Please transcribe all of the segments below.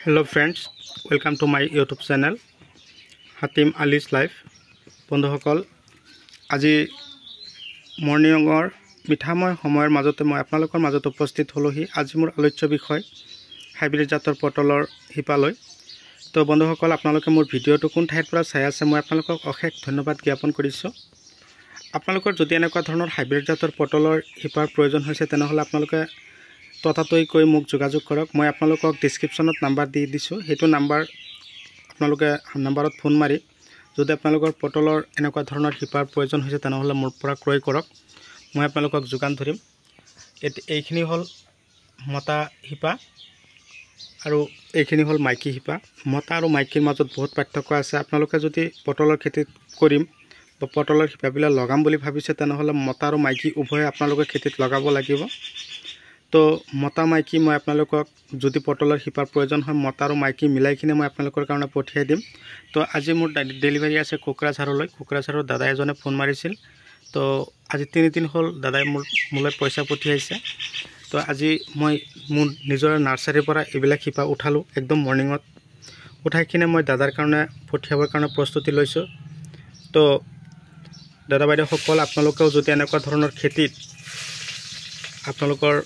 Hello friends, welcome to my YouTube channel Hatim Ali's Life. বন্ধুসকল আজি মৰ্নিঙৰ মিঠাময় সময়ৰ মাজতে মই আপোনালোকৰ মাজত উপস্থিত হলোহি। আজি মোৰ আলোচ্য বিষয় হাইব্ৰিড জাতৰ পটলৰ হিপালৈ। তো বন্ধুসকল আপোনালোকে মোৰ ভিডিঅ'টো কোন ঠাইৰ পৰা চাই আছে মই আপোনালোকক অশেষ ধন্যবাদ জ্ঞাপন কৰিছোঁ। আপোনালোকৰ যদি এনেকুৱা ধৰণৰ হাইব্ৰিড জাতৰ পটলৰ হিপাৰ প্ৰয়োজন হৈছে তেনেহ'লে আপোনালোকে ততাতৈকৈ মোক যোগাযোগ কৰক। মই আপোনালোকক ডিসক্ৰিপশ্যনত নাম্বাৰ দি দিছোঁ, সেইটো আপোনালোকে নাম্বাৰত ফোন মাৰি যদি আপোনালোকৰ পটলৰ এনেকুৱা ধৰণৰ হিপাৰ প্ৰয়োজন হৈছে তেনেহ'লে মোৰ পৰা ক্ৰয় কৰক, মই আপোনালোকক যোগান ধৰিম। এইখিনি হ'ল মতা হিপা আৰু এইখিনি হ'ল মাইকী হিপা। মতা আৰু মাইকীৰ মাজত বহুত পাৰ্থক্য আছে। আপোনালোকে যদি পটলৰ খেতি কৰিম বা পটলৰ হিপাবিলাক লগাম বুলি ভাবিছে তেনেহ'লে মতা আৰু মাইকী উভয়ে আপোনালোকে খেতিত লগাব লাগিব। তো মতা মাইকী মই আপোনালোকক যদি পটলৰ হিপাৰ প্ৰয়োজন হয় মতা আৰু মাইকী মিলাই কিনে মই আপোনালোকৰ কাৰণে পঠিয়াই দিম। তো আজি মোৰ ডেলিভাৰী আছে কোকৰাঝাৰলৈ। কোকৰাঝাৰৰ দাদা এজনে ফোন মাৰিছিল, তো আজি 3 দিন হ'ল দাদাই মোলৈ পইচা পঠিয়াইছে। তো আজি মই মোৰ নিজৰ নাৰ্চাৰীৰ পৰা এইবিলাক হিপা উঠালোঁ একদম মৰ্নিঙত, উঠাই কিনে মই দাদাৰ কাৰণে পঠিয়াবৰ কাৰণে প্ৰস্তুতি লৈছোঁ। তো দাদা বাইদেউসকল আপোনালোকেও যদি এনেকুৱা ধৰণৰ খেতিত আপোনালোকৰ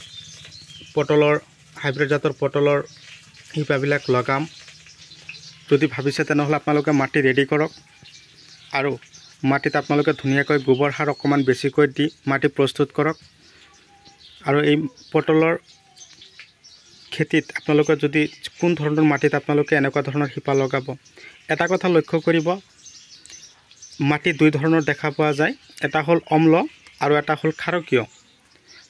পটলৰ হাইব্ৰিড জাতৰ পটলৰ হিপাবিলাক লগাম যদি ভাবিছে তেনেহ'লে আপোনালোকে মাটি ৰেডি কৰক আৰু মাটিত আপোনালোকে ধুনীয়াকৈ গোবৰ সাৰ অকণমান বেছিকৈ দি মাটি প্ৰস্তুত কৰক। আৰু এই পটলৰ খেতিত আপোনালোকে যদি কোন ধৰণৰ মাটিত আপোনালোকে এনেকুৱা ধৰণৰ হিপা লগাব, এটা কথা লক্ষ্য কৰিব, মাটি 2 ধৰণৰ দেখা পোৱা যায়, এটা হ'ল অম্ল আৰু এটা হ'ল ক্ষাৰকীয়।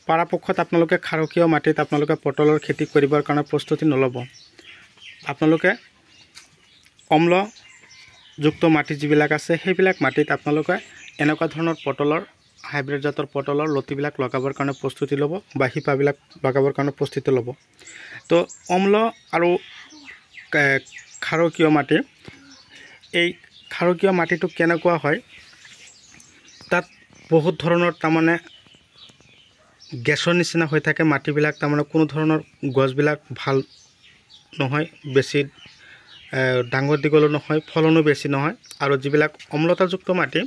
পৰাপক্ষত আপোনালোকে ক্ষাৰকীয় মাটিত আপোনালোকে পটলৰ খেতি কৰিবৰ কাৰণে প্ৰস্তুতি নল'ব। আপোনালোকে অম্লযুক্ত মাটি যিবিলাক আছে সেইবিলাক মাটিত আপোনালোকে এনেকুৱা ধৰণৰ পটলৰ হাইব্ৰিড জাতৰ পটলৰ লতিবিলাক লগাবৰ কাৰণে প্ৰস্তুতি ল'ব বা হিপাবিলাক লগাবৰ কাৰণে প্ৰস্তুতি ল'ব। তো অম্ল আৰু ক্ষাৰকীয় মাটি, এই ক্ষাৰকীয় মাটিটো কেনেকুৱা হয়, তাত বহুত ধৰণৰ তাৰমানে গেছৰ নিচিনা হৈ থাকে মাটিবিলাক, তাৰমানে কোনো ধৰণৰ গছবিলাক ভাল নহয়, বেছি ডাঙৰ দীঘলো নহয়, ফলনো বেছি নহয়। আৰু যিবিলাক অম্লতাযুক্ত মাটি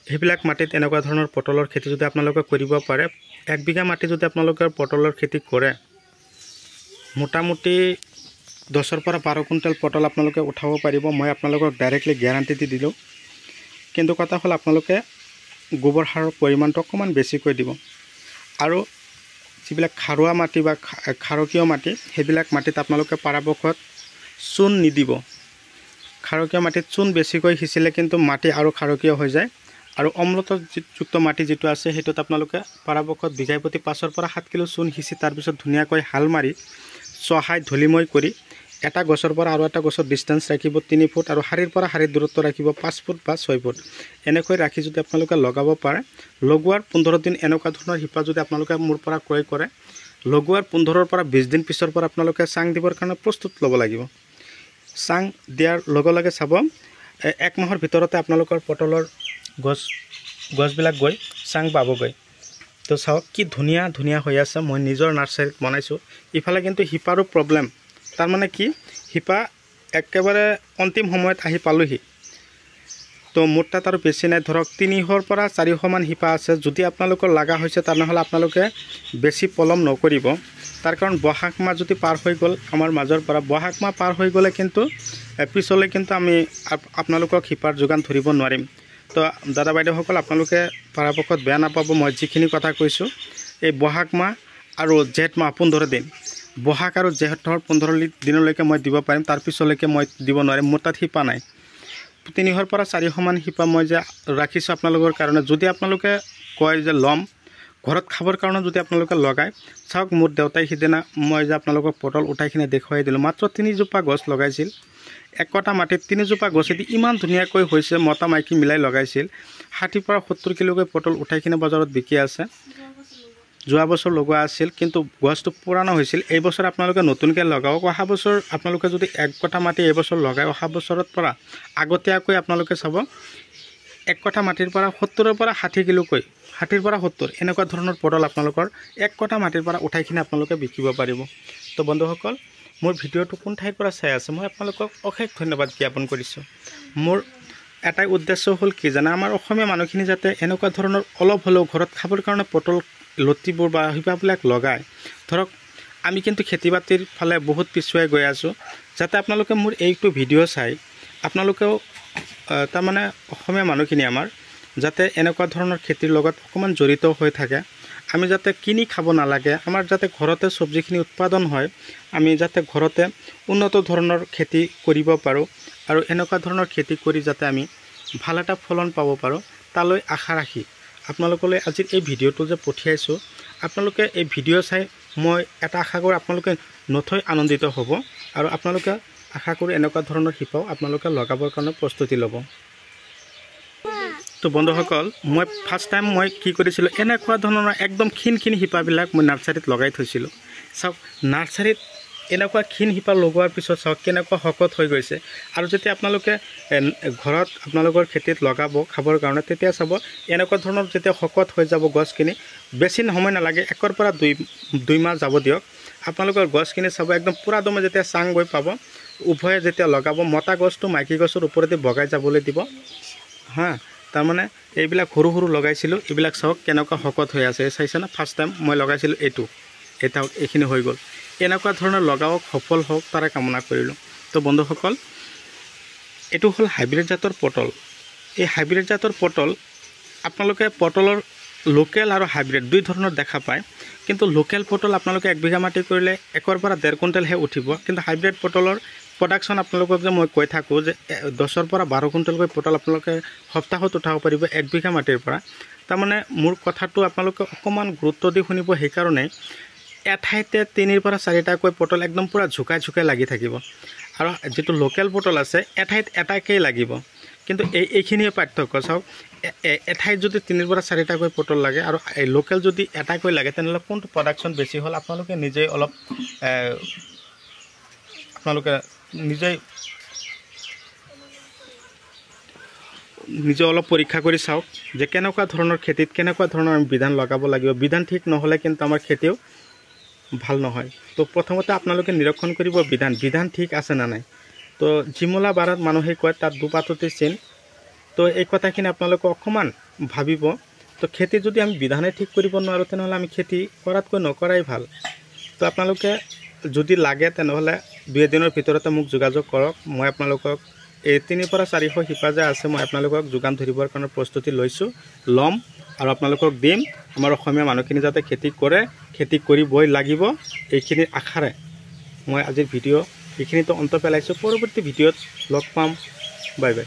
সেইবিলাক মাটিত এনেকুৱা ধৰণৰ পটলৰ খেতি যদি আপোনালোকে কৰিব পাৰে, 1 বিঘা মাটি যদি আপোনালোকে পটলৰ খেতি কৰে মোটামুটি 10 পৰা 12 কুইণ্টেল পটল আপোনালোকে উঠাব পাৰিব। মই আপোনালোকক ডাইৰেক্টলি গেৰাণ্টি দি দিলোঁ। কিন্তু কথা হ'ল আপোনালোকে গোবৰ সাৰৰ পৰিমাণটো অকণমান বেছিকৈ দিব। আৰু যিবিলাক খাৰুৱা মাটি বা ক্ষাৰকীয় মাটি সেইবিলাক মাটিত আপোনালোকে পৰাপক্ষত চূণ নিদিব। ক্ষাৰকীয় মাটিত চূণ বেছিকৈ সিঁচিলে কিন্তু মাটি আৰু ক্ষাৰকীয় হৈ যায়। আৰু অম্লতাযুক্ত মাটি যিটো আছে সেইটোত আপোনালোকে পৰাপক্ষত বিঘাই প্ৰতি 5 পৰা 7 কিলো চূণ সিঁচি তাৰপিছত ধুনীয়াকৈ হাল মাৰি চহাই ধূলিময় কৰি এটা গছৰ পৰা আৰু এটা গছৰ ডিষ্টেঞ্চ ৰাখিব 3 ফুট আৰু শাৰীৰ পৰা শাৰীৰ দূৰত্ব ৰাখিব 5 ফুট বা 6 ফুট। এনেকৈ ৰাখি যদি আপোনালোকে লগাব পাৰে, লগোৱাৰ 15 দিন এনেকুৱা ধৰণৰ হিপা যদি আপোনালোকে মোৰ পৰা ক্ৰয় কৰে, লগোৱাৰ 15 পৰা 20 দিন পিছৰ পৰা আপোনালোকে চাং দিবৰ কাৰণে প্ৰস্তুত ল'ব লাগিব। চাং দিয়াৰ লগে লগে চাব 1 মাহৰ ভিতৰতে আপোনালোকৰ পটলৰ গছবিলাক গৈ চাং পাবগৈ। তো চাওক কি ধুনীয়া ধুনীয়া হৈ আছে, মই নিজৰ নাৰ্চাৰীত বনাইছোঁ। ইফালে কিন্তু হিপাৰো প্ৰব্লেম, তাৰমানে কি হিপা একেবাৰে অন্তিম সময়ত আহি পালোহি। তো মোৰ তাত আৰু বেছি নাই, ধৰক 300 পৰা 400 মান হিপা আছে। যদি আপোনালোকৰ লগা হৈছে তেনেহ'লে আপোনালোকে বেছি পলম নকৰিব। তাৰ কাৰণ বহাগ মাহ যদি পাৰ হৈ গ'ল আমাৰ মাজৰ পৰা, বহাগ মাহ পাৰ হৈ গ'লে কিন্তু পিছলৈ কিন্তু আমি আপোনালোকক হিপাৰ যোগান ধৰিব নোৱাৰিম। তো দাদা বাইদেউসকল আপোনালোকে পৰাপক্ষত বেয়া নাপাব, মই যিখিনি কথা কৈছোঁ এই বহাগ মাহ আৰু জেঠ মাহ 15 দিন, বহাগ আৰু জেঠৰ 15 দিনলৈকে মই দিব পাৰিম, তাৰ পিছলৈকে মই দিব নোৱাৰিম। মোৰ তাত হিপা নাই। 300 পৰা 400 মান হিপা মই যে ৰাখিছোঁ আপোনালোকৰ কাৰণে। যদি আপোনালোকে কয় যে ল'ম ঘৰত খাবৰ কাৰণে, যদি আপোনালোকে লগায় চাওক, মোৰ দেউতাই সিদিনা মই যে আপোনালোকক পটল উঠাই কিনে দেখুৱাই দিলোঁ, মাত্ৰ 3 জোপা গছ লগাইছিল। 1 কটা মাটিত 3 জোপা গছেদি ইমান ধুনীয়াকৈ হৈছে, মতা মাইকী মিলাই লগাইছিল। 60 পৰা 70 কিলোকৈ পটল উঠাই কিনে বজাৰত বিকি আছে। যোৱা বছৰ লগোৱা আছিল কিন্তু গছটো পুৰণা হৈছিল। এই বছৰ আপোনালোকে নতুনকৈ লগাওক। অহা বছৰ আপোনালোকে যদি 1 কটা মাটি এইবছৰ লগাই, অহা বছৰত পৰা আগতীয়াকৈ আপোনালোকে চাব 1 কটা মাটিৰ পৰা 70 পৰা 60 কিলোকৈ, 60 পৰা 70 এনেকুৱা ধৰণৰ পটল আপোনালোকৰ 1 কটা মাটিৰ পৰা উঠাই কিনে আপোনালোকে বিকিব পাৰিব। তো বন্ধুসকল মোৰ ভিডিঅ'টো কোন ঠাইৰ পৰা চাই আছে মই আপোনালোকক অশেষ ধন্যবাদ জ্ঞাপন কৰিছোঁ। মোৰ এটাই উদ্দেশ্য হ'ল কি জানা, আমাৰ অসমীয়া মানুহখিনি যাতে এনেকুৱা ধৰণৰ অলপ হ'লেও ঘৰত খাবৰ কাৰণে পটল লতিবোৰ বা শিপাবিলাক লগায়। ধৰক আমি কিন্তু খেতি বাতিৰ ফালে বহুত পিছুৱাই গৈ আছোঁ। যাতে আপোনালোকে মোৰ এইটো ভিডিঅ' চাই আপোনালোকেও তাৰমানে অসমীয়া মানুহখিনি আমাৰ যাতে এনেকুৱা ধৰণৰ খেতিৰ লগত অকণমান জড়িত হৈ থাকে। আমি যাতে কিনি খাব নালাগে, আমাৰ যাতে ঘৰতে চব্জিখিনি উৎপাদন হয়, আমি যাতে ঘৰতে উন্নত ধৰণৰ খেতি কৰিব পাৰোঁ আৰু এনেকুৱা ধৰণৰ খেতি কৰি যাতে আমি ভাল এটা ফলন পাব পাৰোঁ তালৈ আশা ৰাখি আপোনালোকলৈ আজিৰ এই ভিডিঅ'টো যে পঠিয়াইছোঁ, আপোনালোকে এই ভিডিঅ' চাই মই এটা আশা কৰোঁ আপোনালোকে নথৈ আনন্দিত হ'ব আৰু আপোনালোকে আশা কৰোঁ এনেকুৱা ধৰণৰ শিপাও আপোনালোকে লগাবৰ কাৰণে প্ৰস্তুতি ল'ব। তো বন্ধুসকল, মই ফাৰ্ষ্ট টাইম মই কি কৰিছিলোঁ, এনেকুৱা ধৰণৰ একদম ক্ষীণ শিপাবিলাক মই নাৰ্চাৰীত লগাই থৈছিলোঁ। চাওক নাৰ্চাৰীত এনেকুৱা ক্ষীণ শিপা লগোৱাৰ পিছত চাওক কেনেকুৱা শকত হৈ গৈছে। আৰু যেতিয়া আপোনালোকে ঘৰত আপোনালোকৰ খেতিত লগাব খাবৰ কাৰণে, তেতিয়া চাব এনেকুৱা ধৰণৰ যেতিয়া শকত হৈ যাব গছখিনি, বেছি সময় নালাগে, 1 পৰা 2 মাহ যাব দিয়ক, আপোনালোকৰ গছখিনি চাব একদম পূৰা দমে যেতিয়া চাং গৈ পাব, উভয়ে যেতিয়া লগাব মতা গছটো মাইকী গছৰ ওপৰতে বগাই যাবলৈ দিব হা। তাৰমানে এইবিলাক সৰু সৰু লগাইছিলোঁ, এইবিলাক চাওক কেনেকুৱা শকত হৈ আছে, চাইছে না। ফাৰ্ষ্ট টাইম মই লগাইছিলোঁ এইটো, এটা এইখিনি হৈ গ'ল। এনেকুৱা ধৰণৰ লগাওক, সফল হওক তাৰে কামনা কৰিলোঁ। তো বন্ধুসকল, এইটো হ'ল হাইব্ৰিড জাতৰ পটল। এই হাইব্ৰিড জাতৰ পটল আপোনালোকে পটলৰ লোকেল আৰু হাইব্ৰিড 2 ধৰণৰ দেখা পায়। কিন্তু লোকেল পটল আপোনালোকে 1 বিঘা মাটি কৰিলে 1 পৰা 1.5 কুইণ্টেলহে উঠিব। কিন্তু হাইব্ৰিড পটলৰ প্ৰডাকশ্যন আপোনালোকক যে মই কৈ থাকোঁ যে 10 পৰা 12 কুইণ্টেলকৈ পটল আপোনালোকে সপ্তাহত উঠাব পাৰিব 1 বিঘা মাটিৰ পৰা। তাৰমানে মোৰ কথাটো আপোনালোকে অকণমান গুৰুত্ব দি শুনিব। সেইকাৰণে এঠাইতে 3 পৰা 4টাকৈ পটল একদম পূৰা ঝুকাই লাগি থাকিব, আৰু যিটো লোকেল পটল আছে এঠাইত এটাকেই লাগিব। কিন্তু এইখিনিয়ে পাৰ্থক্য। চাওক এঠাইত যদি 3 পৰা 4টাকৈ পটল লাগে আৰু লোকেল যদি এটাকৈ লাগে, তেনেহ'লে কোনটো প্ৰডাকশ্যন বেছি হ'ল আপোনালোকে নিজেই অলপ নিজে অলপ পৰীক্ষা কৰি চাওক যে কেনেকুৱা ধৰণৰ খেতিত কেনেকুৱা ধৰণৰ আমি বিধান লগাব লাগিব। বিধান ঠিক নহ'লে কিন্তু আমাৰ খেতিও ভাল নহয়। তো প্ৰথমতে আপোনালোকে নিৰীক্ষণ কৰিব বিধান ঠিক আছে না নাই। তো জিমলা বাৰত মানুহে কয় তাত দুপাততে চিন। তো এই কথাখিনি আপোনালোকে অকণমান ভাবিব। তো খেতি যদি আমি বিধানে ঠিক কৰিব নোৱাৰোঁ, তেনেহ'লে আমি খেতি কৰাতকৈ নকৰাই ভাল। তো আপোনালোকে যদি লাগে তেনেহ'লে 2 দিনৰ ভিতৰতে মোক যোগাযোগ কৰক। মই আপোনালোকক এই 3 পৰা 400 শিপা যে আছে মই আপোনালোকক যোগান ধৰিবৰ কাৰণে প্ৰস্তুতি ল'ম আৰু আপোনালোকক দিম। আমাৰ অসমীয়া মানুহখিনি যাতে খেতি কৰে, খেতি কৰিবই লাগিব, এইখিনি আশাৰে মই আজিৰ ভিডিঅ' এইখিনিতো অন্ত পেলাইছোঁ। পৰৱৰ্তী ভিডিঅ'ত লগ পাম। Bye bye.